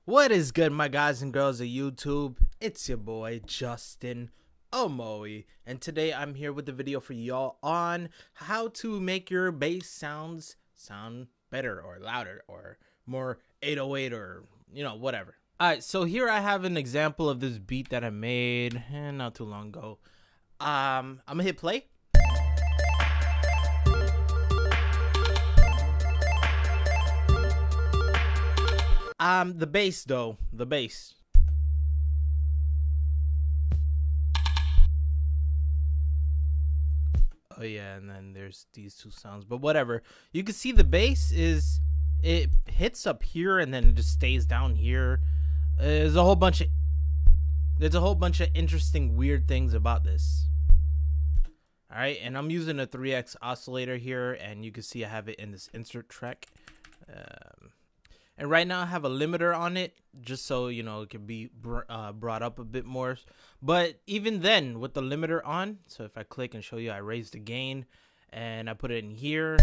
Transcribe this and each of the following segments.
What is good, my guys and girls of YouTube? It's your boy Justin Omoi, and today I'm here with a video for y'all on how to make your bass sounds sound better or louder or more 808 or whatever. Alright, so here I have an example of this beat that I made not too long ago. I'm gonna hit play. The bass though, the bass. Oh yeah, and then there's these two sounds, but whatever. You can see the bass it hits up here and then it just stays down here. There's a whole bunch of interesting weird things about this. All right, and I'm using a 3x oscillator here, and you can see I have it in this insert track. And right now I have a limiter on it just so, it can be brought up a bit more. But even then, with the limiter on, so if I click and show you, I raise the gain and I put it in here,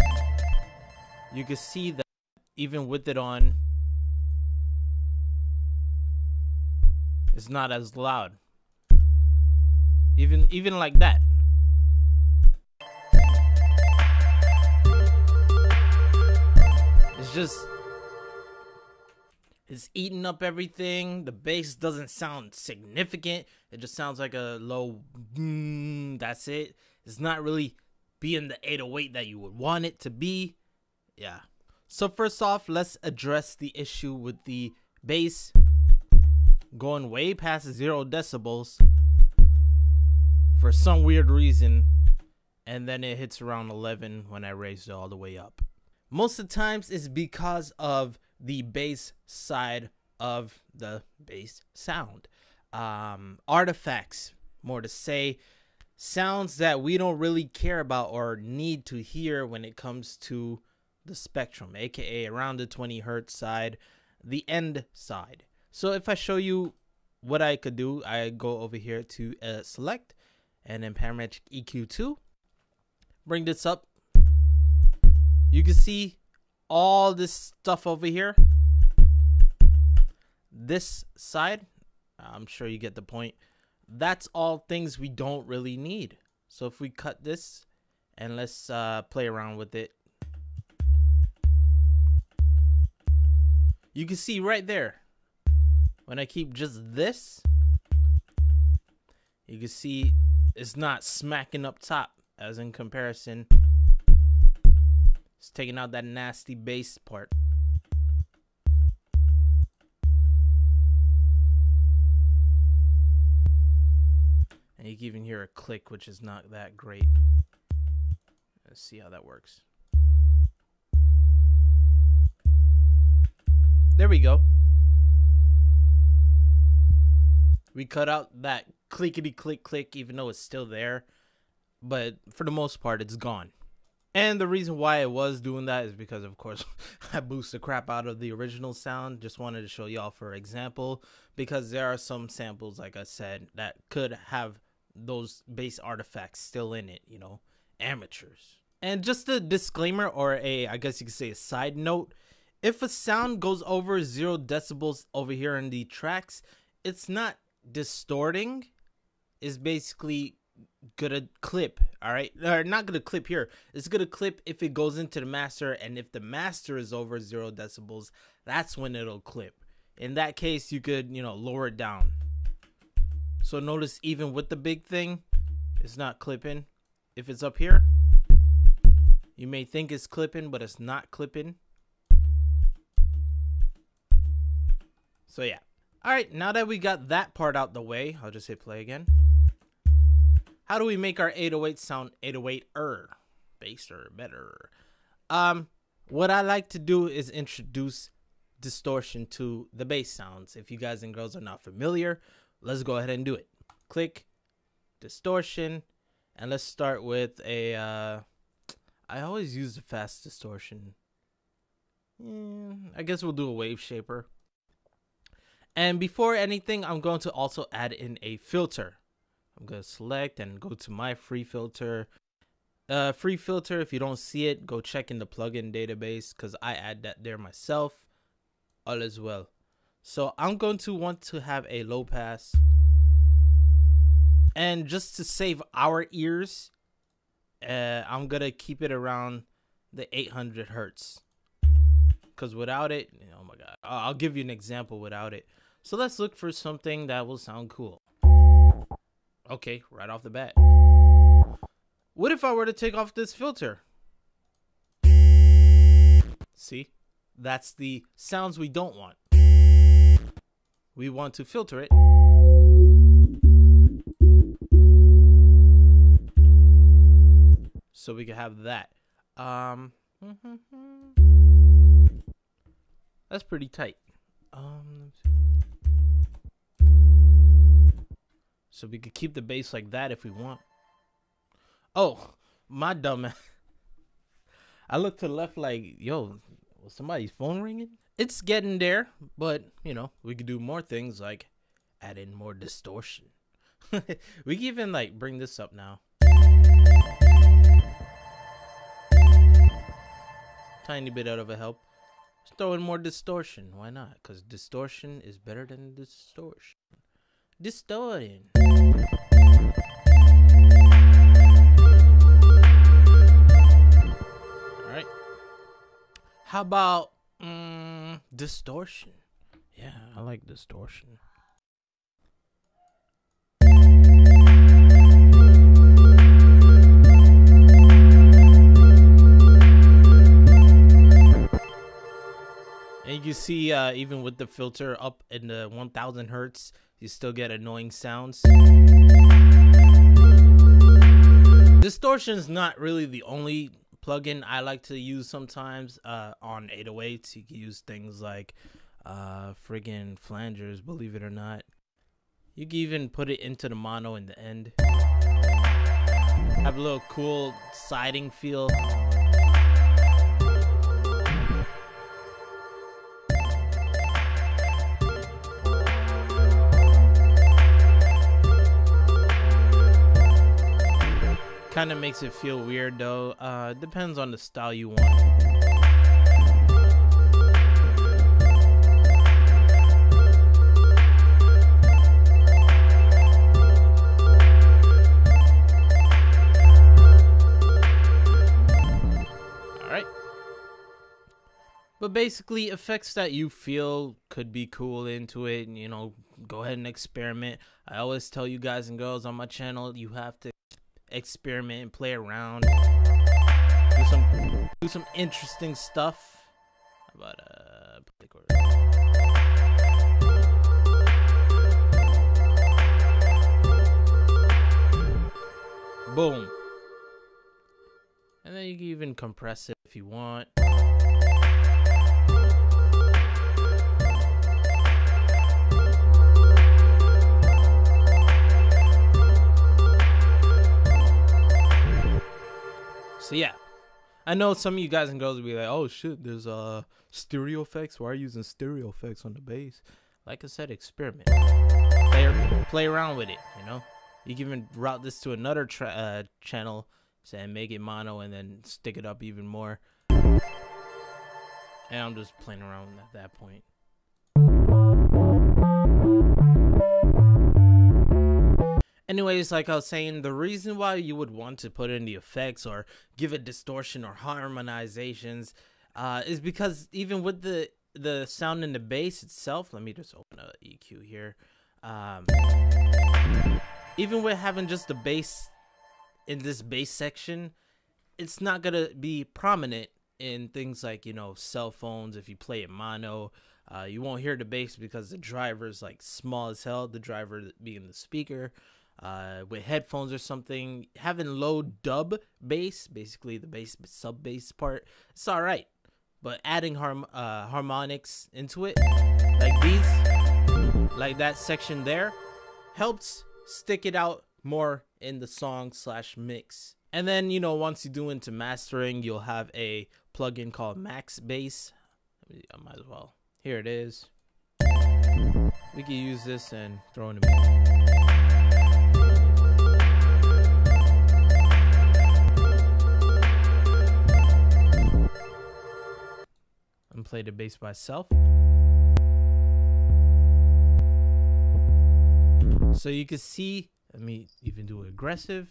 you can see that even with it on, it's not as loud. Even like that. It's eating up everything. The bass doesn't sound significant. It just sounds like a low that's it. It's not really being the 808 that you would want it to be. Yeah. So first off, let's address the issue with the bass going way past 0 decibels for some weird reason, and then it hits around 11 when I raise it all the way up. Most of the times it's because of the bass side of the bass sound. Artifacts, more to say, sounds that we don't really care about or need to hear when it comes to the spectrum, aka around the 20 hertz side, the end side. So if I show you what I could do, I go over here to select and then parametric EQ2, bring this up. You can see all this stuff over here. This side, I'm sure you get the point. That's all things we don't really need. So if we cut this and let's play around with it, you can see right there, when I keep just this, you can see it's not smacking up top as in comparison. It's taking out that nasty bass part. And you can even hear a click, which is not that great. Let's see how that works. There we go. We cut out that clickety click click, even though it's still there. But for the most part, it's gone. And the reason why I was doing that is because, of course, I boost the crap out of the original sound. Just wanted to show y'all for example, because there are some samples, like I said, that could have those bass artifacts still in it, amateurs. And just a disclaimer, or I guess you could say a side note, if a sound goes over 0 decibels over here in the tracks, it's not distorting. It's basically gonna clip, all right, or not gonna clip here. It's gonna clip if it goes into the master, and if the master is over 0 decibels, that's when it'll clip. In that case, you could lower it down. So notice even with the big thing, it's not clipping. If it's up here, you may think it's clipping, but it's not clipping. So yeah. All right, now that we got that part out the way, I'll just hit play again. How do we make our 808 sound 808er, basser, better? What I like to do is introduce distortion to the bass sounds. If you guys and girls are not familiar, let's go ahead and do it. Click distortion, and let's start with a I always use the fast distortion. I guess we'll do a wave shaper. And before anything, I'm going to also add in a filter. I'm going to select and go to my free filter. Free filter, if you don't see it, go check in the plugin database because I add that there myself. All is well. So I'm going to want to have a low pass. And just to save our ears, I'm going to keep it around the 800 hertz. Because without it, oh my God, I'll give you an example without it. So let's look for something that will sound cool. Okay, right off the bat. What if I were to take off this filter? See, that's the sounds we don't want. We want to filter it. So we can have that. That's pretty tight. So we could keep the bass like that if we want. Oh, my dumb ass. I looked to the left like, yo, was somebody's phone ringing? It's getting there, but, you know, we could do more things like add in more distortion. We can even, like, bring this up now. Tiny bit out of a help. Just throw in more distortion. Why not? Because distortion is better than distortion. Distorting. Alright. How about distortion? Yeah, I like distortion. And you can see even with the filter up in the 1000 hertz, you still get annoying sounds. Distortion is not really the only plugin I like to use sometimes on 808s. You can use things like friggin' flangers, believe it or not. You can even put it into the mono in the end. Have a little cool siding feel. Kind of makes it feel weird though. Depends on the style you want. Alright. But basically, effects that you feel could be cool into it, and, you know, go ahead and experiment. I always tell you guys and girls on my channel, you have to experiment and play around, do some interesting stuff. How about boom, and then you can even compress it if you want. So yeah, I know some of you guys and girls will be like, oh shit, there's stereo effects. Why are you using stereo effects on the bass? Like I said, experiment. Play around with it, you know? You can even route this to another channel and make it mono and then stick it up even more. And I'm just playing around at that point. Anyways, like I was saying, the reason why you would want to put in the effects or give it distortion or harmonizations is because even with the sound in the bass itself, let me just open a EQ here. Even with having just the bass in this bass section, it's not gonna be prominent in things like, you know, cell phones. If you play it mono, you won't hear the bass because the driver is like small as hell, the driver being the speaker. With headphones or something, having low dub bass, basically the bass sub bass part, it's all right. But adding harmonics into it, like these, like that section there, helps stick it out more in the song / mix. And then, you know, once you do into mastering, you'll have a plugin called Max Bass. I might as well. Here it is. We can use this and throw in a mix. And play the bass by itself. So you can see, let me even do aggressive.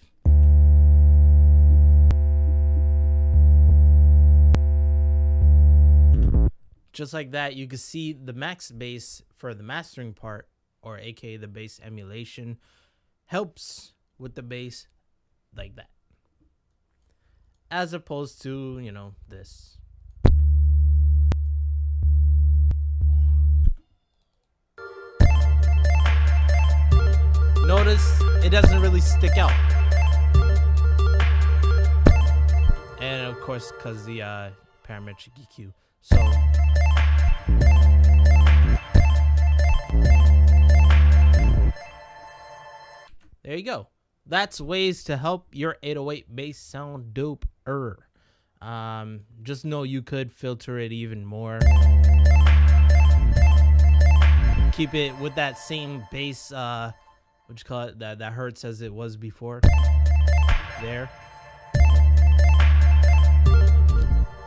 Just like that, you can see the max bass for the mastering part, or aka the bass emulation, helps with the bass like that. As opposed to, you know, this. Notice it doesn't really stick out. And of course, because the parametric EQ. So there you go. That's ways to help your 808 bass sound dope-er. Just know you could filter it even more. Keep it with that same bass, what you call it, that hurts as it was before. There.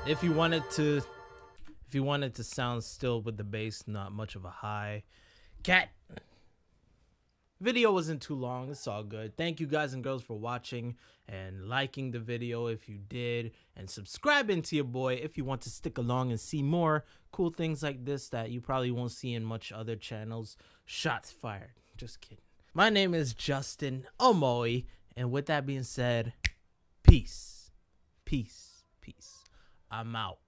If you wanted to sound still with the bass, not much of a high. Cat. Video wasn't too long. It's all good. Thank you guys and girls for watching and liking the video if you did, and subscribing to your boy if you want to stick along and see more cool things like this that you probably won't see in much other channels. Shots fired. Just kidding. My name is Justin Omoi, and with that being said, peace. Peace. Peace. I'm out.